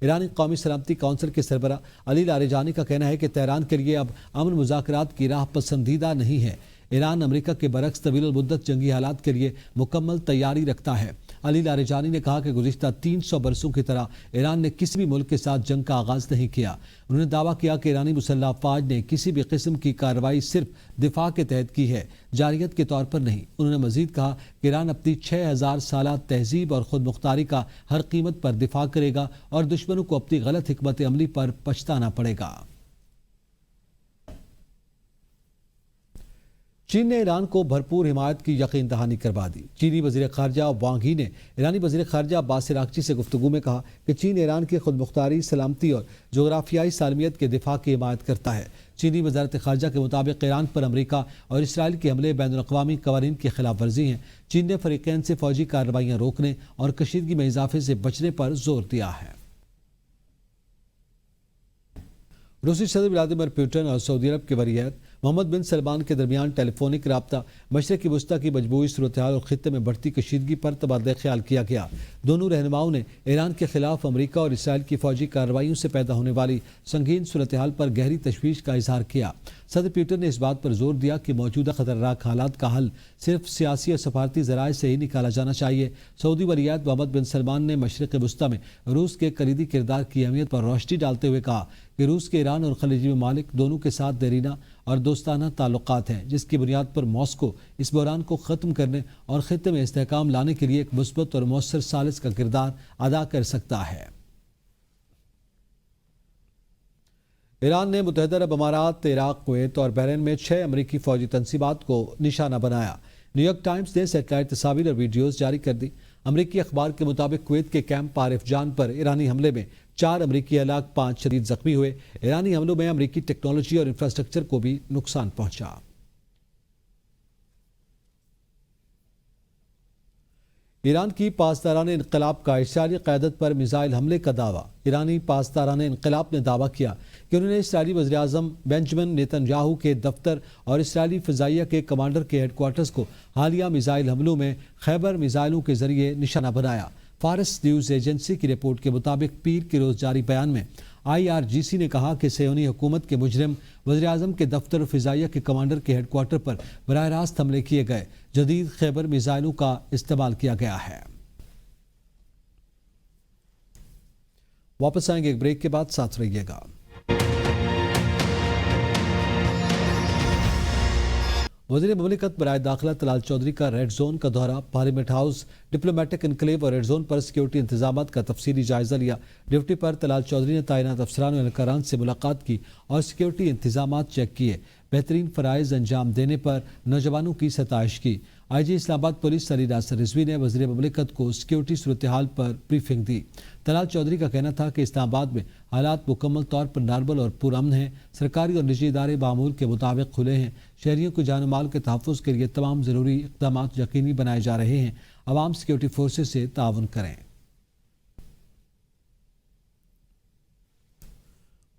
ایرانی قومی سلامتی کونسل کے سربراہ علی لاریجانی کا کہنا ہے کہ تہران کے لیے اب امن مذاکرات کی راہ پسندیدہ نہیں ہے۔ ایران امریکہ کے برعکس طویل المدت جنگی حالات کے لیے مکمل تیاری رکھتا ہے۔ علی لاریجانی نے کہا کہ گزشتہ 300 برسوں کی طرح ایران نے کسی بھی ملک کے ساتھ جنگ کا آغاز نہیں کیا۔ انہوں نے دعویٰ کیا کہ ایرانی مسلح افواج نے کسی بھی قسم کی کارروائی صرف دفاع کے تحت کی ہے، جارحیت کے طور پر نہیں۔ انہوں نے مزید کہا کہ ایران اپنی 6000 سالہ تہذیب اور خود مختاری کا ہر قیمت پر دفاع کرے گا اور دشمنوں کو اپنی غلط حکمت عملی پر پچھتانا پڑے گا۔ چین نے ایران کو بھرپور حمایت کی یقین دہانی کروا دی۔ چینی وزیر خارجہ وانگ ہی نے ایرانی وزیر خارجہ عباس عراقچی سے گفتگو میں کہا کہ چین ایران کی خود مختاری، سلامتی اور جغرافیائی سالمیت کے دفاع کی حمایت کرتا ہے۔ چینی وزارت خارجہ کے مطابق ایران پر امریکہ اور اسرائیل کے حملے بین الاقوامی قوانین کی خلاف ورزی ہیں۔ چین نے فریقین سے فوجی کارروائیاں روکنے اور کشیدگی میں اضافے سے بچنے پر زور دیا ہے۔ روسی صدر ولادیمیر پوٹن اور سعودی عرب کے ولی عہد محمد بن سلمان کے درمیان ٹیلی فونک رابطہ مشرق وسطیٰ کی مجموعی صورتحال اور خطے میں بڑھتی کشیدگی پر تبادلہ خیال کیا گیا۔ دونوں رہنماؤں نے ایران کے خلاف امریکہ اور اسرائیل کی فوجی کارروائیوں سے پیدا ہونے والی سنگین صورتحال پر گہری تشویش کا اظہار کیا۔ صدر پوٹن نے اس بات پر زور دیا کہ موجودہ خطرناک حالات کا حل صرف سیاسی اور سفارتی ذرائع سے ہی نکالا جانا چاہیے۔ سعودی ولی عہد محمد بن سلمان نے مشرق وسطیٰ میں روس کے کلیدی کردار کی اہمیت پر روشنی ڈالتے ہوئے کہا کہ روس کے ایران اور خلیجی ممالک دونوں کے ساتھ دیرینہ اور دوستانہ تعلقات ہیں، جس کی بنیاد پر ماسکو اس بحران کو ختم کرنے اور خطے میں استحکام لانے کے لیے ایک مثبت اور مؤثر ثالث کا کردار ادا کر سکتا ہے۔ ایران نے متحدہ عرب امارات، عراق، کویت اور بحرین میں 6 امریکی فوجی تنصیبات کو نشانہ بنایا۔ نیو یارک ٹائمز نے سیٹلائٹ تصاویر اور ویڈیوز جاری کر دی۔ امریکی اخبار کے مطابق کویت کے کیمپ عارف جان پر ایرانی حملے میں 4 امریکی ہلاک، 5 شدید زخمی ہوئے۔ ایرانی حملوں میں امریکی ٹیکنالوجی اور انفراسٹرکچر کو بھی نقصان پہنچا۔ ایران کی پاسداران انقلاب کا اسرائیلی قیادت پر میزائل حملے کا دعویٰ۔ ایرانی پاسداران انقلاب نے دعویٰ کیا کہ انہوں نے اسرائیلی وزیراعظم بنجمن نیتن یاہو کے دفتر اور اسرائیلی فضائیہ کے کمانڈر کے ہیڈ کوارٹرز کو حالیہ میزائل حملوں میں خیبر میزائلوں کے ذریعے نشانہ بنایا۔ فارس نیوز ایجنسی کی رپورٹ کے مطابق پیر کے روز جاری بیان میں IRGC نے کہا کہ صہیونی حکومت کے مجرم وزیراعظم کے دفتر اور فضائیہ کے کمانڈر کے ہیڈ کوارٹر پر براہ راست حملے کیے گئے۔ جدید خیبر میزائلوں کا استعمال کیا گیا ہے۔ واپس آئیں گے ایک بریک کے بعد، ساتھ رہیے گا۔ وزیر مملکت برائے داخلہ طلال چودھری کا ریڈ زون کا دورہ، پارلیمنٹ ہاؤس، ڈپلومیٹک انکلیو اور ریڈ زون پر سیکیورٹی انتظامات کا تفصیلی جائزہ لیا۔ ڈیوٹی پر طلال چودھری نے تعینات افسران و اہلکاران سے ملاقات کی اور سیکیورٹی انتظامات چیک کیے۔ بہترین فرائض انجام دینے پر نوجوانوں کی ستائش کی۔ IG اسلام آباد پولیس علی ناصر رضوی نے وزیر مملکت کو سیکیورٹی صورتحال پر بریفنگ دی۔ طلال چودھری کا کہنا تھا کہ اسلام آباد میں حالات مکمل طور پر نارمل اور پرامن ہیں۔ سرکاری اور نجی ادارے معمول کے مطابق کھلے ہیں۔ شہریوں کو جان و مال کے تحفظ کے لیے تمام ضروری اقدامات یقینی بنائے جا رہے ہیں۔ عوام سیکیورٹی فورسز سے تعاون کریں۔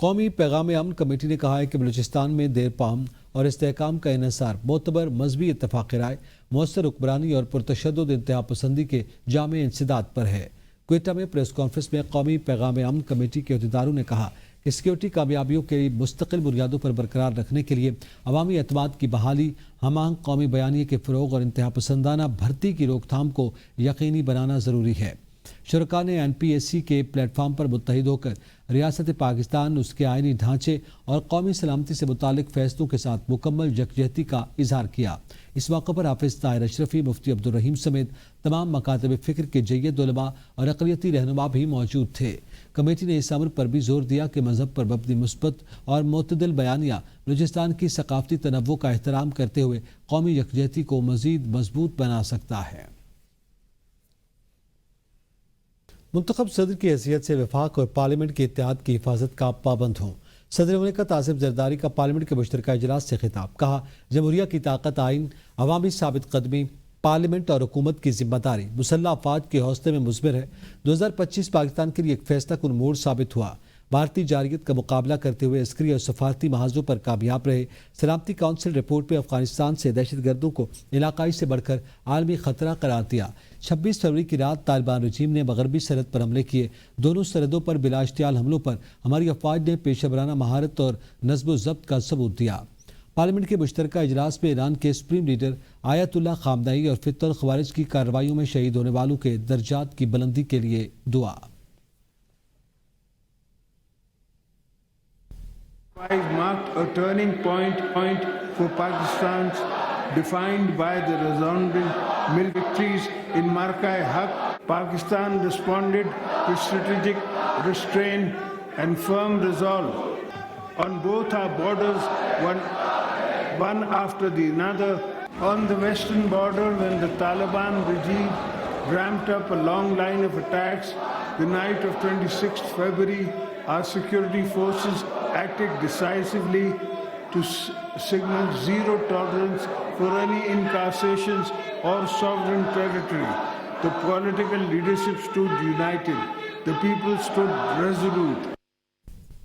قومی پیغام امن کمیٹی نے کہا ہے کہ بلوچستان میں دیر پا امن اور استحکام کا انحصار معتبر مذہبی اتفاق رائے، مؤثر حکمرانی اور پرتشدد انتہا پسندی کے جامع انسداد پر ہے۔ کوئٹہ میں پریس کانفرنس میں قومی پیغام امن کمیٹی کے عہدیداروں نے کہا کہ سیکیورٹی کامیابیوں کے مستقل بنیادوں پر برقرار رکھنے کے لیے عوامی اعتماد کی بحالی، ہم آہنگ قومی بیانیے کے فروغ اور انتہا پسندانہ بھرتی کی روک تھام کو یقینی بنانا ضروری ہے۔ شرکاء نے NPSC کے پلیٹ فارم پر متحد ہو کر ریاست پاکستان، اس کے آئینی ڈھانچے اور قومی سلامتی سے متعلق فیصلوں کے ساتھ مکمل یکجہتی کا اظہار کیا۔ اس موقع پر حافظ طاہر اشرفی، مفتی عبدالرحیم سمیت تمام مکاتب فکر کے جید علماء اور اقلیتی رہنما بھی موجود تھے۔ کمیٹی نے اس امر پر بھی زور دیا کہ مذہب پر مبنی مثبت اور معتدل بیانیہ بلوچستان کی ثقافتی تنوع کا احترام کرتے ہوئے قومی یکجہتی کو مزید مضبوط بنا سکتا ہے۔ منتخب صدر کی حیثیت سے وفاق اور پارلیمنٹ کے اتحاد کی حفاظت کا پابند ہوں۔ صدر مملکت آصف زرداری کا پارلیمنٹ کے مشترکہ اجلاس سے خطاب۔ کہا، جمہوریہ کی طاقت آئین، عوامی ثابت قدمی، پارلیمنٹ اور حکومت کی ذمہ داری مسلح افواج کے حوصلے میں مثمر ہے۔ 2025 پاکستان کے لیے ایک فیصلہ کن موڑ ثابت ہوا۔ بھارتی جارحیت کا مقابلہ کرتے ہوئے عسکری اور سفارتی محاذوں پر کامیاب رہے۔ سلامتی کونسل رپورٹ میں افغانستان سے دہشت گردوں کو علاقائی سے بڑھ کر عالمی خطرہ قرار دیا۔ 26 فروری کی رات طالبان رجیم نے مغربی سرحد پر حملے کیے۔ دونوں سرحدوں پر بلا اشتعال حملوں پر ہماری افواج نے پیشہ ورانہ مہارت اور نظم و ضبط کا ثبوت دیا۔ پارلیمنٹ کے مشترکہ اجلاس میں ایران کے سپریم لیڈر آیت اللہ خامنئی اور فتح الخوارج کی کارروائیوں میں شہید ہونے والوں کے درجات کی بلندی کے لیے دعا۔ Marked a turning point for Pakistan's defined by the resounding military victories in Marka-e-Haq. Pakistan responded with strategic restraint and firm resolve on both our borders, one after the other. On the western border, when the Taliban regime ramped up a long line of attacks the night of 26th February, our security forces acted decisively to signal zero tolerance for any incursions or sovereign territory. The political leadership stood united. The people stood resolute.